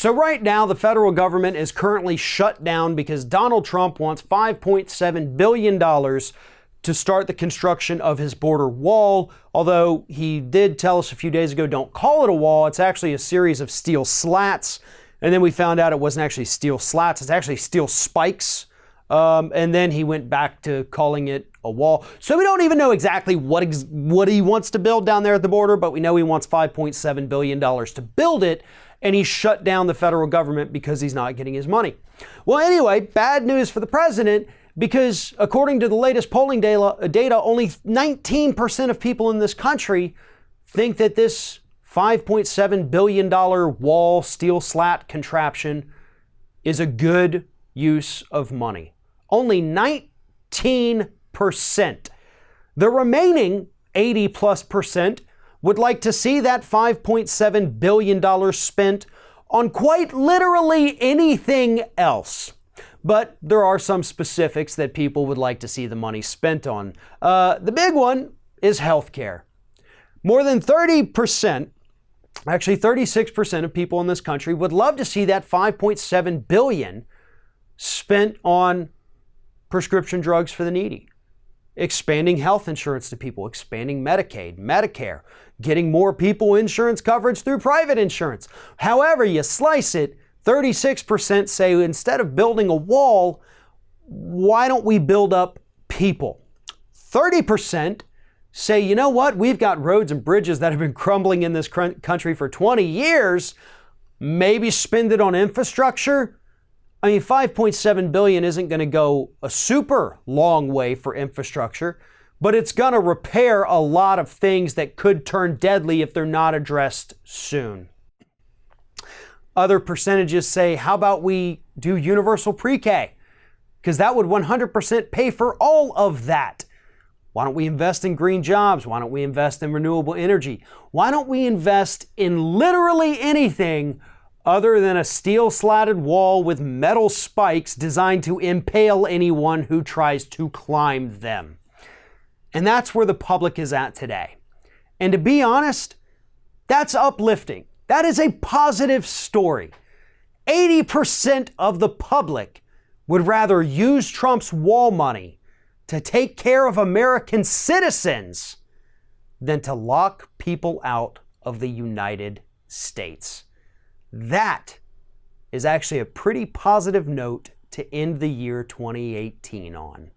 So right now, the federal government is currently shut down because Donald Trump wants $5.7 billion to start the construction of his border wall. Although he did tell us a few days ago, don't call it a wall. It's actually a series of steel slats. And then we found out it wasn't actually steel slats. It's actually steel spikes. And then he went back to calling it a wall. So we don't even know exactly what he wants to build down there at the border, but we know he wants $5.7 billion to build it. And he shut down the federal government because he's not getting his money. Well, anyway, bad news for the president, because according to the latest polling data, only 19% of people in this country think that this $5.7 billion wall steel slat contraption is a good use of money. Only 19%. The remaining 80+% would like to see that $5.7 billion spent on quite literally anything else. But there are some specifics that people would like to see the money spent on. The big one is healthcare. More than 30%, actually 36% of people in this country would love to see that $5.7 billion spent on prescription drugs for the needy. Expanding health insurance to people, expanding Medicaid, Medicare, getting more people insurance coverage through private insurance. However you slice it, 36% say instead of building a wall, why don't we build up people? 30% say, you know what, we've got roads and bridges that have been crumbling in this country for 20 years, maybe spend it on infrastructure. I mean, $5.7 billion isn't going to go a super long way for infrastructure, but it's going to repair a lot of things that could turn deadly if they're not addressed soon. Other percentages say, how about we do universal pre-K? Because that would 100% pay for all of that. Why don't we invest in green jobs? Why don't we invest in renewable energy? Why don't we invest in literally anything other than a steel slatted wall with metal spikes designed to impale anyone who tries to climb them? And that's where the public is at today. And to be honest, that's uplifting. That is a positive story. 80% of the public would rather use Trump's wall money to take care of American citizens than to lock people out of the United States. That is actually a pretty positive note to end the year 2018 on.